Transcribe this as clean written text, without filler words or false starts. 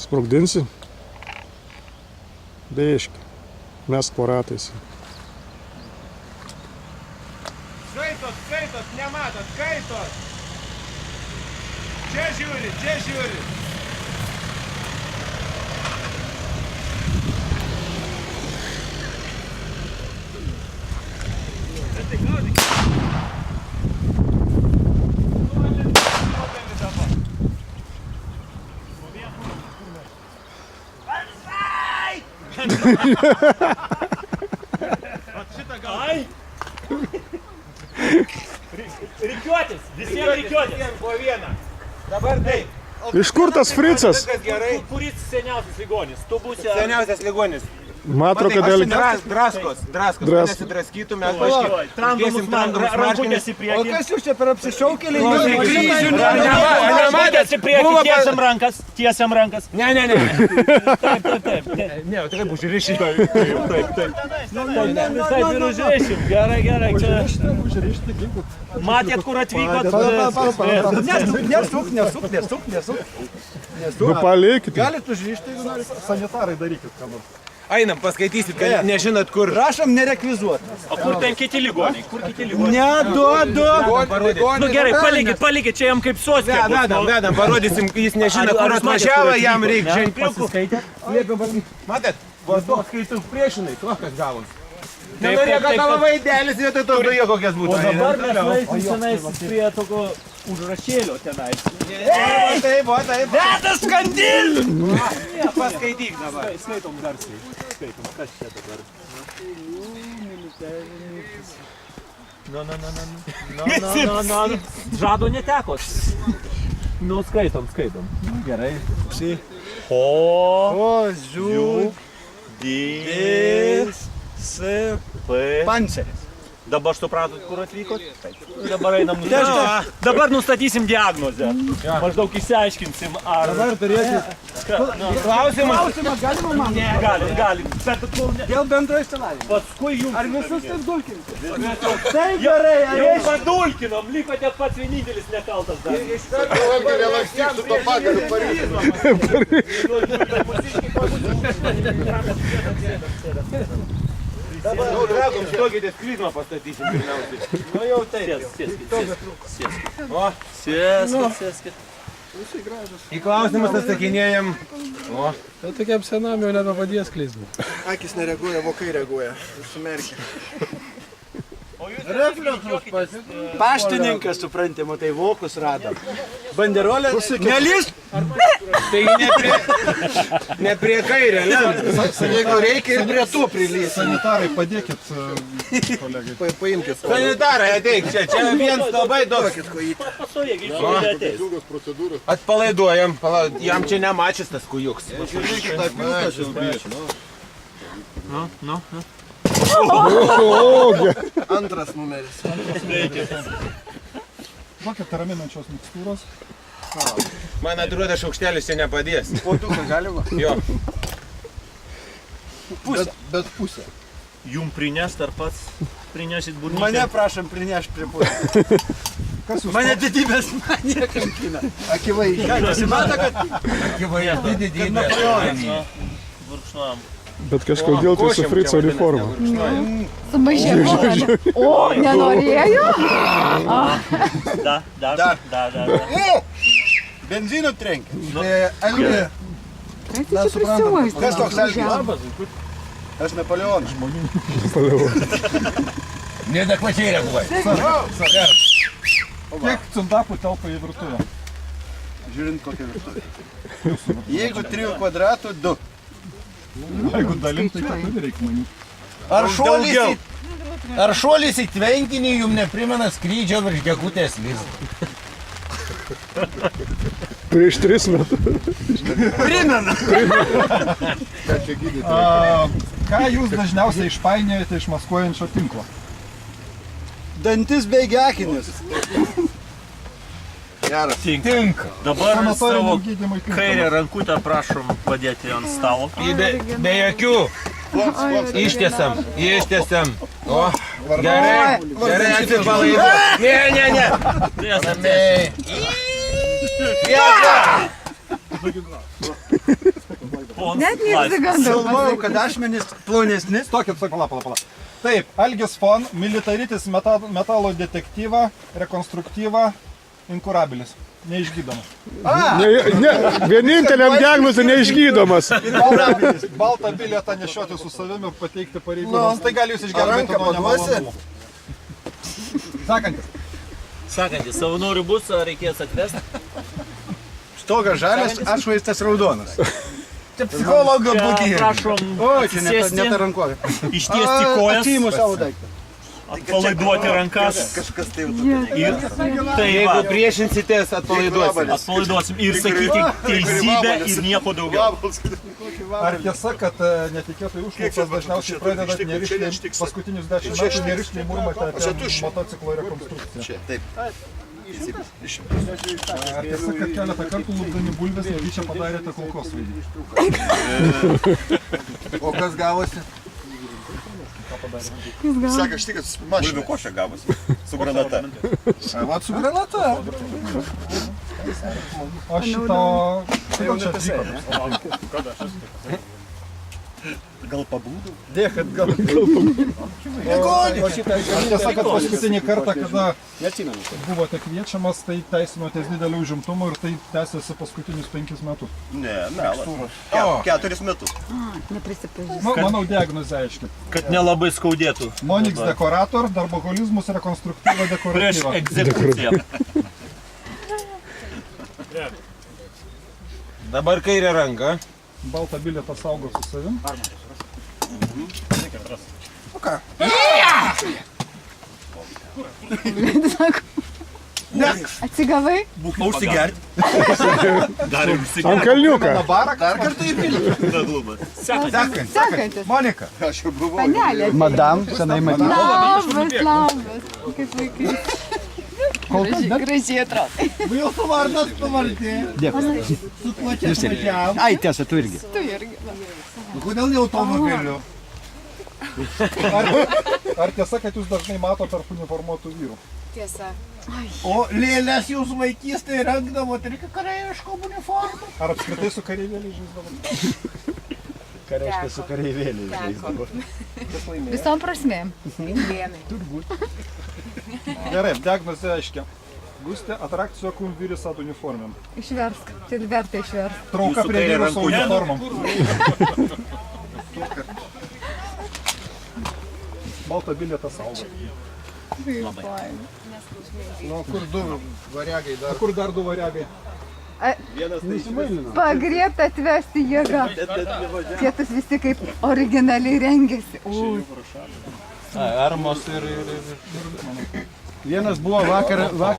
Sprogdinsi? Bėški. Mesk po ratais. Skaitot, nematot, skaitot. Čia žiūri. Ai! Rikiuotis, visiems rikiuotis. Po vieną. Dabar taip. Iš kur tas fricas? Kuris seniausias ligonis? Tu būsi... Seniausias ligonis. Matro, kad dėl... Draskos. Nesidraskytų, mes Tramdomus rankutės į priekį. O kas jūs čia per apsišaukėlį? Rankutės į priekį, tiesiam rankas. Ne. Taip. Ne, o tikrai bus žiūrėši. Taip ir užrišim. Gerai. Matėt, kur atvykot? Nesuk. Nu, palikit. Galit užrišti, jeigu norit. Sanitarai darykit, ką nors. Einam, paskaitysit, kad nežinot kur. Prašom nerekvizuoti. O kur ten kiti ligoniai? Neduodu. Nu gerai, palikit, čia jam kaip sostė. Vedam, parodysim, jis nežino, kur atvažiavo, jam reikia ženkliukų. Matėt, vos kai tu priešinai, to kas gavos. Nenorėjo, kad tavo vaidelis vietoj to dujo kokias būtų. O dabar mes nueisim tenais prie tokio užrašėlio tenais. Taip. Vedas kandil! Paskaityk dabar. Skaitom garsiai. Kas čia dabar? No. Žado netekos. Nu, skaitom. Gerai. O, žiū. Panceris. Dabar supratot, kur atvykot? Dabar einam nustatysim. Dabar nustatysim diagnozę. Maždaug išsiaiškinsim, ar... Dabar turėsit. Klausimas. Galima man? Ne, gali. Bet Dėl bendro išsilavinimo. paskui jums... Ar visus taip dulkinti? Taip gerai, Jau padulkinom, liko net pats vienintelis nekaltas dar. Dabar dragom stokitės klizmą pastatysim pirmiausiai. Nu jau taip. Sėskit. Į klausimus atsakinėjam. Tai tokiam senam jau nebepadies klizmų. Akis nereaguoja, vokai reaguoja. Užsimerkia. Refleksus paštininkas, suprantimu, tai vokus rado. Banderolė, nelys. Tai ne prie kairę, ne? Jeigu reikia ir prie tų prilys. Sanitarai, padėkit kolegai. Paimkit. Sanitarai, ateik čia viens labai daug. Pastovėgiai šiandien ateis. Atpalaiduojam, jam čia nemačys tas kujuks. Antras numeris. Kokia raminančios mikstūros? Man atrodo, šaukštelis čia nepadės. Po tuką galima? Jo. Bet pusė. Jum prinešt ar pats prinešit burnytę? Mane prašom prinešti prie pusės. Mane didybės manija kankina. Akivaizdžiai. Nesimato, kad... Akivaizdžiai didybė. Burkšnuojam. Bet kažkodėl tai su frico uniforma. Sumažėjo. O, nenorėjo? Da. Benzino trenkia. Kaip tu čia prisiuosti? Kas toks Algis? Aš Napoleonas. Nedekvačiai reaguoja. Kiek cundapų telpa į virtuvę? Žiūrint kokią virtuvę. Jeigu 3 kvadratų, 2. Jeigu dalim, tai ką turi reikia manyti. Ar šuolis į tvenkinį jums neprimena skrydžio virš gegutės lizdo? Prieš 3 metus. Primena! Ką jūs dažniausiai išpainiojate iš maskuojančio tinklo? Dantis bei gekinis. Geras. Tinka. Dabar savo Sanatoriniam gydymui tinka. kairę rankutę prašom padėti ant stalo. Be jokių. Ištiesiam. O, Gerai, gerai, atsipalaiduok. Ne. Ramiai. Net neišsigandau. Galvojau, kad ašmenys plonesni. Stokit, pala. Taip, Algis Fon, militaritis metalo detektyva, rekonstruktyva, inkurabilis. Neišgydomas. Vieninteliam diagnozė neišgydomas. Baltą bilietą nešioti su savimi ir pateikti pareigūnams. Tai gali jūs išgelbėti nuo nemalonumų. Sakantis, savanorių bus, ar reikės atvesti? Stogas žalias, atšvaistas raudonas. Čia psichologo būtį. Prašom O, čia ne ta rankovė. ištiesti kojas, Atsiimu savo daiktą. atpalaiduoti rankas. Kažkas tai jau Ir tai Jeigu va, priešinsitės, atpalaiduosim. atpalaiduosim ir sakyti teisybę ir nieko daugiau. Ar tiesa, kad netikėtai užklausos dažniausiai pradeda nerišliai paskutinius 10 metų nerišliai murmate apie motociklo rekonstrukciją? Taip. Ar tiesa, kad keletą kartų lūpdami bulves netyčia padarėte kulkosvaidį? O kas gavosi? Sako, štai, kad mašinų košė gavosi. Su granata. Vat su granata. O šito... Kodėl čia atvyko? Gal pabūdų? Dėk, kad gal Ar tiesa, kad paskutinį kartą, kada buvote kviečiamas, tai teisinotės didelį užimtumą ir tai tęsiasi paskutinius 5 metus? Ne, melas. 4 metus. neprisipažįstu. Manau, diagnozė aiški. Kad nelabai skaudėtų. Monix dekorator, darboholizmus, rekonstruktyva Prieš dekoratyva. egzekuciją. Dabar kairė ranka. Baltą bilietą saugo su savim. Atsigavai? Užsigerti. Galim Ant kalniuką. Barą, Dar kartą į pilį. Sekantis. Monika. Aš jau buvau. Panelė. Madam, senai madam. Labas. Kaip vaikai. Gražiai atrodo. Jūsų vardas pavardė. Dėkui. Su kuo čia važiavom? Ai, tiesa, tu irgi. Tu irgi. Kodėl ne automobiliu? ar tiesa, kad jūs dažnai mato tarp uniformuotų vyrų? Tiesa. O lėlės jūsų vaikystėje rengdavo, tai reikia kareiviškom uniformų. Ar apskritai su kareivėliai žaisdavo? Ką reiškia su kareivėliais žaisdavo? Visom prasmėm. Gerai, diagnozė aiškia. Gustė atrakcijo cum viris ad uniformem. Išversk. Tai verta išversk. Trauka prie vyrų su uniformom. Baltą bilietą saugo. Nu, kur du variagai dar? Kur dar 2 variagai? Pagriebta atvesti jėga. Tėtus visi kaip originaliai rengėsi. Armos ir... Vienas buvo vakar